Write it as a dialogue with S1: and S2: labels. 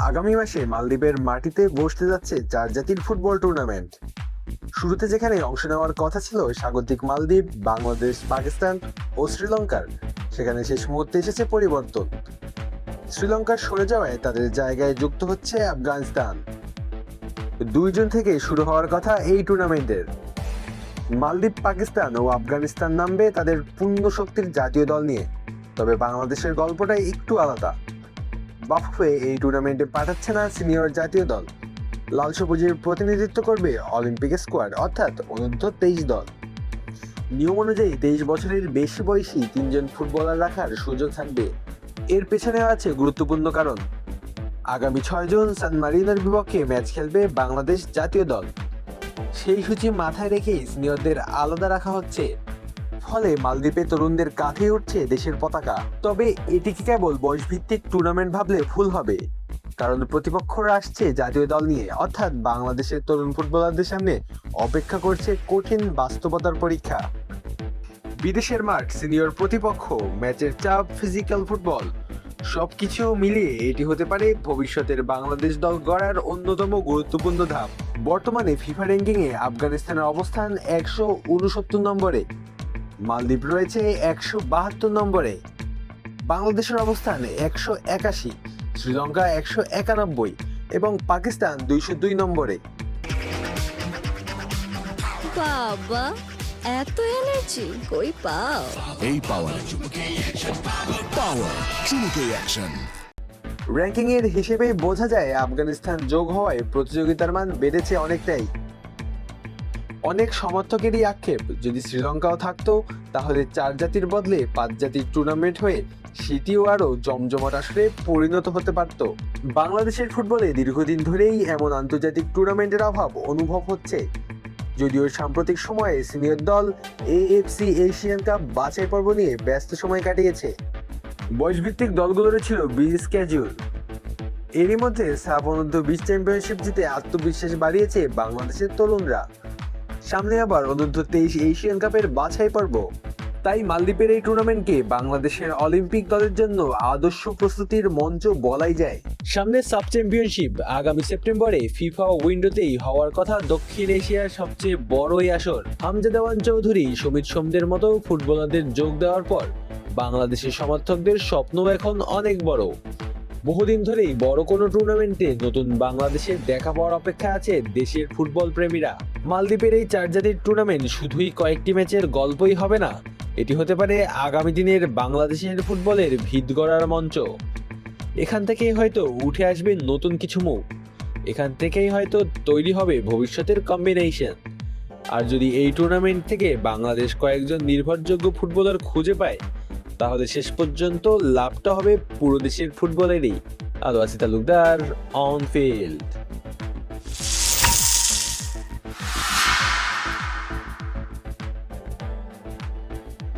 S1: আগামী মাসে মালদ্বীপের মাটিতে বসতে যাচ্ছে 4 জাতির ফুটবল টুর্নামেন্ট। শুরুতে যেখানে অংশ নেওয়ার কথা ছিল স্বাগতিক মালদ্বীপ, বাংলাদেশ, পাকিস্তান ও শ্রীলঙ্কার, সেখানে শেষ মুহূর্তে এসেছে পরিবর্তন। শ্রীলঙ্কার সরে যাওয়ায় তাদের জায়গায় যুক্ত হচ্ছে আফগানিস্তান। 2 জুন থেকে শুরু হওয়ার কথা এই টুর্নামেন্টের। মালদ্বীপ, পাকিস্তান ও আফগানিস্তান নামবে তাদের পূর্ণ শক্তির জাতীয় দল নিয়ে। তবে বাংলাদেশের গল্পটাই একটু আলাদা। বাফুফে এই টুর্নামেন্টে পাঠাচ্ছে না সিনিয়র জাতীয় দল। লাল সবুজের প্রতিনিধিত্ব করবে অলিম্পিক স্কোয়াড, অর্থাৎ অনূর্ধ্ব 23 দল। নিয়ম অনুযায়ী 23 বছরের বেশি বয়সী 3 জন ফুটবলার রাখার সুযোগ থাকবে। এর পেছনে আছে গুরুত্বপূর্ণ কারণ। আগামী 6 জুন সান মারিনোর বিপক্ষে ম্যাচ খেলবে বাংলাদেশ জাতীয় দল। সেই সূচি মাথায় রেখেই সিনিয়রদের আলাদা রাখা হচ্ছে। ফলে মালদ্বীপে তরুণদের কাঁধে উঠছে দেশের পতাকা। তবে এটিকে কেবল বয়সভিত্তিক টুর্নামেন্ট ভাবলে ভুল হবে, কারণ প্রতিপক্ষরা আসছে জাতীয় দল নিয়ে, অর্থাৎ বাংলাদেশের তরুণ ফুটবলারদের সামনে অপেক্ষা করছে কঠিন বাস্তবতার পরীক্ষা। বিদেশের মাঠ, সিনিয়র প্রতিপক্ষ, ম্যাচের চাপ, ফিজিক্যাল ফুটবল সবকিছু মিলিয়ে এটি হতে পারে ভবিষ্যতের বাংলাদেশ দল গড়ার অন্যতম গুরুত্বপূর্ণ ধাপ। বর্তমানে ফিফা র্যাঙ্কিংয়ে আফগানিস্তানের অবস্থান 169 নম্বরে, মালদ্বীপ রয়েছে 172 নম্বরে, বাংলাদেশের অবস্থান 181, শ্রীলঙ্কা 191 এবং পাকিস্তান 202 নম্বরে।
S2: বাবা, এত এনার্জি কই পাও?
S3: এই পাওয়ার চুমুকে অ্যাকশন।
S1: র্যাঙ্কিং এর হিসেবে বোঝা যায় আফগানিস্তান যোগ হওয়ায় প্রতিযোগিতার মান বেড়েছে অনেকটাই। অনেক সমর্থকেরই আক্ষেপ, যদি শ্রীলঙ্কাও থাকতো তাহলে 4 জাতির বদলে 5 জাতির টুর্নামেন্ট হয়ে সেটিও আরও জমজমাট আসরে পরিণত হতে পারত। বাংলাদেশের ফুটবলে দীর্ঘদিন ধরেই এমন আন্তর্জাতিক টুর্নামেন্টের অভাব অনুভব হচ্ছে। যদিও সাম্প্রতিক সময়ে সিনিয়র দল এএফসি এশিয়ান কাপ বাছাই পর্ব নিয়ে ব্যস্ত সময় কাটিয়েছে। বয়সভিত্তিক দলগুলোর ছিল বিগ স্কেডিউল। এরই মধ্যে সাফ অনূর্ধ্ব-20 চ্যাম্পিয়নশিপ জিতে আত্মবিশ্বাস বাড়িয়েছে বাংলাদেশের তরুণরা। সামনে আবার অনূর্ধ্ব-23 এশিয়ান কাপের বাছাই পর্ব। তাই মালদ্বীপের এই টুর্নামেন্টকে বাংলাদেশের অলিম্পিক দলের জন্য আদর্শ প্রস্তুতির মঞ্চ বলাই যায়। সামনে সাব চ্যাম্পিয়নশিপ আগামী সেপ্টেম্বরে ফিফা উইন্ডোতেই হওয়ার কথা দক্ষিণ এশিয়ার সবচেয়ে বড় এই আসর। হামজা দেওয়ান চৌধুরী, সমিত সোমদের মতো ফুটবলারদের যোগ দেওয়ার পর বাংলাদেশের সমর্থকদের স্বপ্ন এখন অনেক বড়। বহুদিন ধরেই বড় কোনো টুর্নামেন্টে নতুন বাংলাদেশের দেখা পাওয়ার অপেক্ষা আছে দেশের ফুটবল প্রেমীরা। মালদ্বীপের এই 4 জাতির টুর্নামেন্ট শুধুই কয়েকটি ম্যাচের গল্পই হবে না, এটি হতে পারে আগামী দিনের বাংলাদেশের ফুটবলের ভিত গড়ার মঞ্চ। এখান থেকেই হয়তো উঠে আসবে নতুন কিছু মুখ, এখান থেকেই হয়তো তৈরি হবে ভবিষ্যতের কম্বিনেশন। আর যদি এই টুর্নামেন্ট থেকে বাংলাদেশ কয়েকজন নির্ভরযোগ্য ফুটবলার খুঁজে পায়, তাহলে শেষ পর্যন্ত লাভটা হবে পুরো দেশের ফুটবলেরই। আলো আসি তালুকদার, অন ফিল্ড।